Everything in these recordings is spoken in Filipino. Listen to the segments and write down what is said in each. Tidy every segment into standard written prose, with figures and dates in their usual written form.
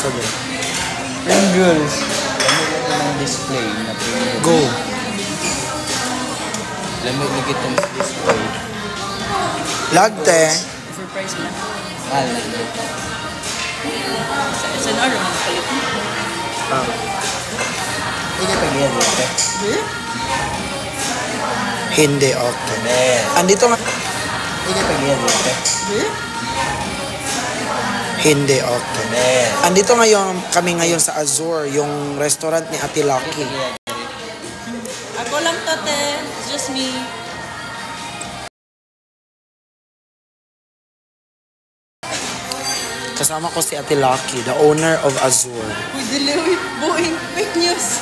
sa doon. Pringles. Lamig lagi ng display na Pringles. Go. Lamig lagi itong display. Lagte. Surprise mo. Mahal na ito. Sa order mo palit mo. Hindi pa ganyan dito. Hindi, okay. Yes. Andito nga. Hindi pa ganyan dito. Hindi, okay. Yes. Andito kami ngayon sa Azure, yung restaurant ni Ate Lucky. Ako lang to, te. It's just me. Kasama ko si Ate Lucky, the owner of Azure. We deliver Boeing fake news.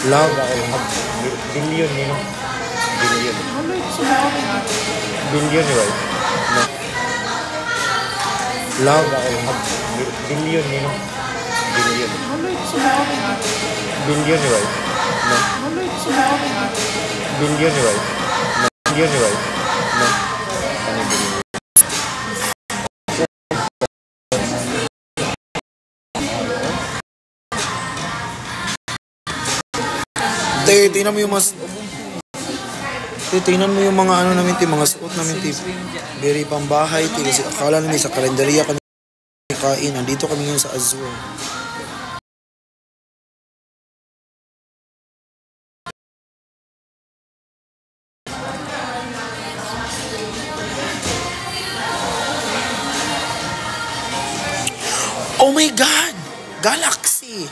Love. Billion yun. Billion. Billion right? No. Love. Billion yun. Billion. Billion right? No. Billion right? No. Billion right? No. Ano billion? Tingnan mo yung tingnan mo yung mga ano namin, mga suot namin, very pambahay, kasi akala namin sa kalendarya kami kain. Nandito kami ngayon sa Azure. Oh my God! Galaxy!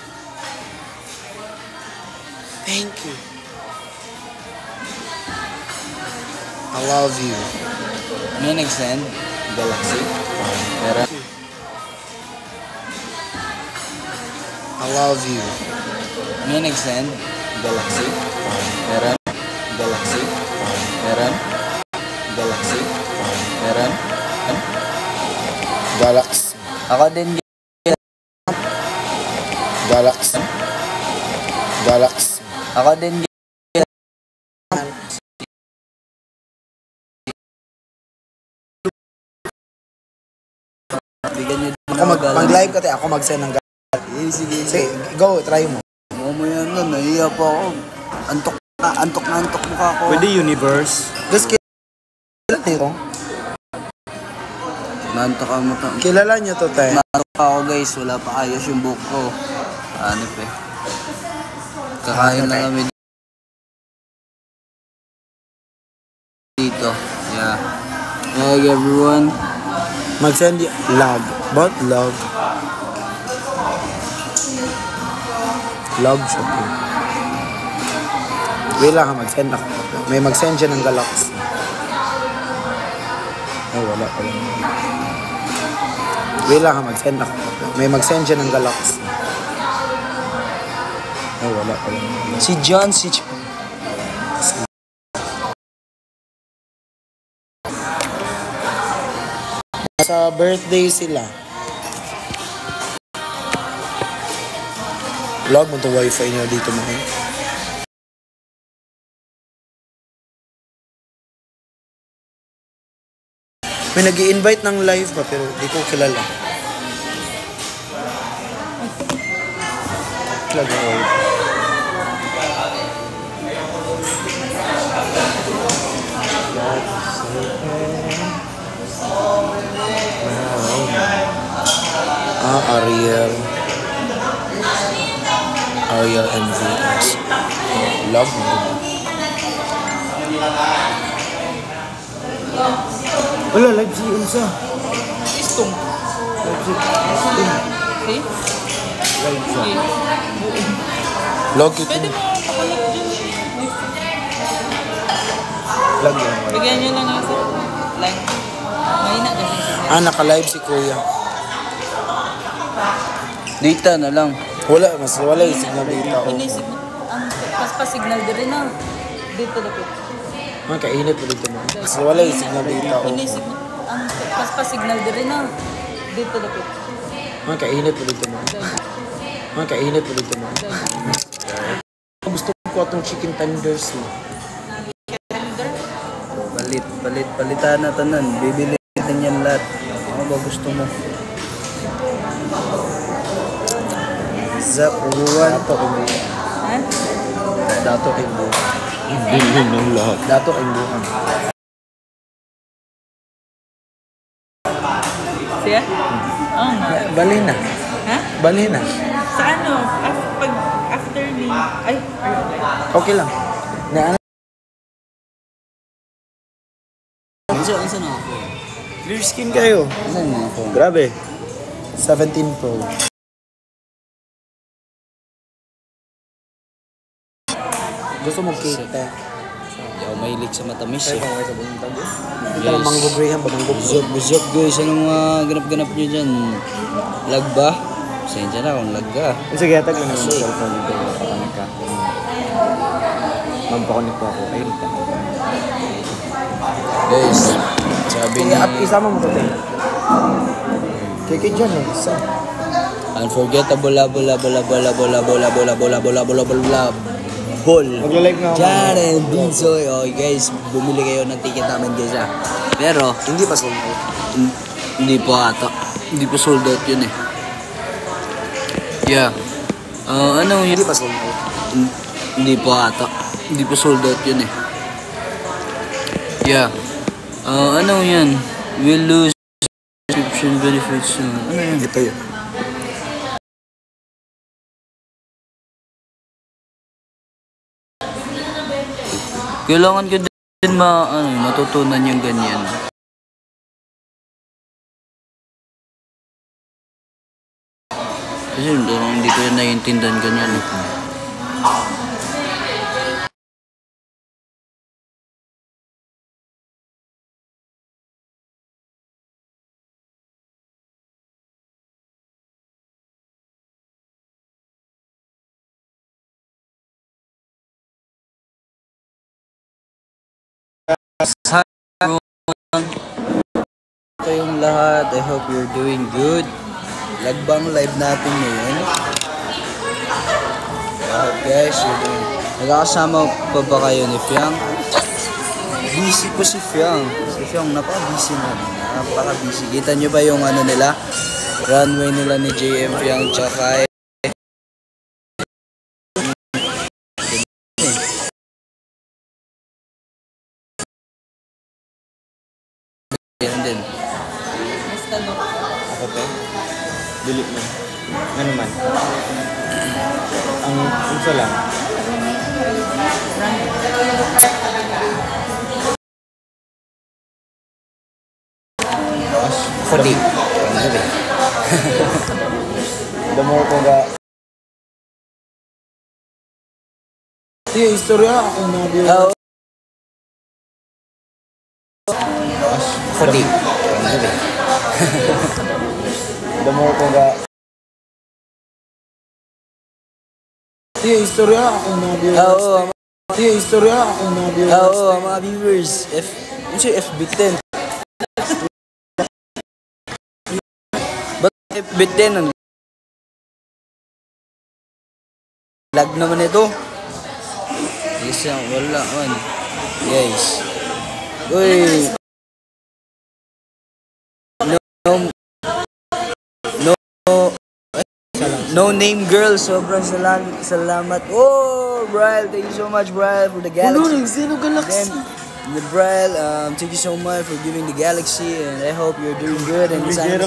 Thank you. I love you. May nag-send? Galaxy? Meron? I love you. May nag-send? Galaxy? Meron? Galaxy? Meron? Galaxy? Meron? Galaxy. Ako din. Galaxy. Galaxy. Ako din. Ako mag-live ka tayo. Ako mag-send ng Galaxy. Sige, go. Try mo. Mamaya na, nahiya pa ako. Antok na mukha ko. Pwede universe. Guys, kilala nito? Naantok ka mukha. Kilala niyo to, tayo. Naantok ako guys, wala pa ayos yung buhok ko. Hanip eh. Kakain na kami dito. Yeah. Hi everyone. Mag-send log. But log. Log shopping. Wala ka mag-send ako. May mag-send dyan ng Galaxy. Ay, wala pa lang. Wala ka mag-send ako. May mag-send dyan ng Galaxy. Ay, wala pa lang. Si John, si Sa birthday sila. Vlog mo itong wifi niya dito mo. May nag-i-invite ng live pa pero di ko kilala. Vlog mo. Ariel NVS. Love mo. Wala, live si Unsa. Istong. Live si Okay? Live siya. Okay. Log ito. Pwede mo pakulit dyan. Log yan. Bigyan nyo lang ako. Like, mahina kasi siya. Naka-live si Kuya. data na lang. Wala yung signal data. Inisip mo, ang paspa-signal din rin na. Dito lapit. Kainit ulit mo. Wala yung signal data. Inisip mo, ang paspa-signal din rin na. Dito lapit. Kainit ulit mo. Kainit ulit mo. Gusto ko itong chicken tenders mo. Palitan na tanan. Bibili din yan lahat. Ano ba gusto mo? Zap, everyone. Ha? Dato kay Buhan. Bilhin ng lahat. Dato kay Buhan. Siya? Oo nga. Bali na. Ha? Bali na. Sa ano? Pag after ni... Ay, Okay lang. Na ano? Ano na ako? Clear skin kayo. Ano na ako? Grabe. 17 Pro. Gusto mo cake te? Hindi ako mahilig sa matamis eh. Ito lang mango graham ba? Mango Busog guys, anong mga ganap-ganap nyo dyan? Lag ba? Pasensya na kung lag ka. Sige, tag lang yung cellphone nito. Papanik ka. Magpakonik po ako. Ayun ka. Guys, sabi Sige, niya, at isama mo to te. Kiki dyan eh. Isa. unforgettable, bol. Magla-live na ako. Diyan and Binsoy. Okay guys, bumili kayo ng ticket namin guys ha. Pero, Hindi pa sold out. hindi pa ata. Hindi pa sold out yun eh. Yeah. Ano yun? Hindi pa sold out. Hindi pa ata. Hindi pa sold out yun eh. Yeah. Ano yan? Will lose subscription benefits. Ano yan? Ito yun. Kailangan ko din matutunan yung ganyan. Kasi hindi ko yan naiintindihan ganyan. Kayong lahat, I hope you're doing good. Lagbang live natin ngayon. I hope guys, you're doing... Nagkakasama pa ba kayo ni Fiang? Busy po si Fiang. Si Fiang napaka-busy na. Napaka-busy. Kita nyo ba yung ano nila? Runway nila ni JM Fiang tsaka yan din. basta no. Ako pe? Delete mo. Ano man? Ang isa lang. Ako di. The more ko ga... Iya, istorya ako na biyo. Ako di. The more ko ga... Iya, istorya ako na biyo. Iya, istorya ako na biyo. Oo, mga viewers. Yun siya FB10. Ba't FB10? Lag naman ito. Yes, wala man. Guys. Uy. No name girl, sobrang salamat. Oh, Brian, thank you so much, Brian, for the galaxy. Sino Galaxy? Then, Brian, thank you so much for giving the galaxy, and I hope you're doing good. And sana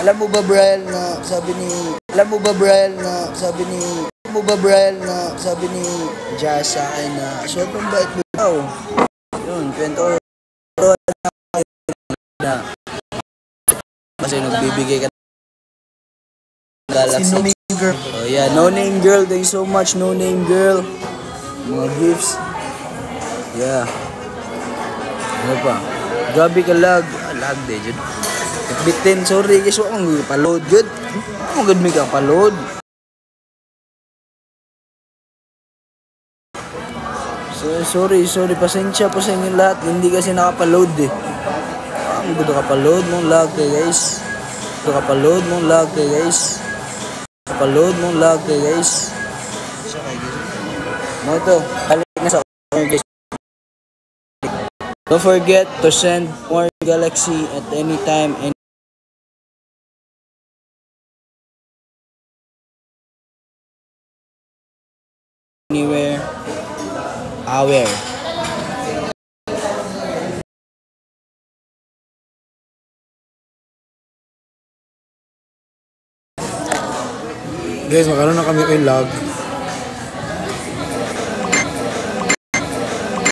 alam mo ba, Brian, na sabi ni Jazz sa akin na sobrang bait mo daw. Yun, kwento ko na kasi nagbibigay ka Galaxy. Sino name girl? Oh yeah, no name girl. Thank you so much, no name girl. Mga gifts. Yeah. Ano pa? Grabe ka lag. Lag de, jud. FB10, sorry guys, wala kang pa-load good. Ang good may kang pa-load. So, sorry, pasensya po sa inyo lahat. Hindi kasi nakapa-load eh. Ang good ka-pa-load mong lag kay guys. Kapaload mong lag kay guys. Kapaload mong lag kay guys. Mo to, balik na sa guys. Don't forget to send more Galaxy at any time, anywhere, aware. Guys, magkaroon na kami oil lag.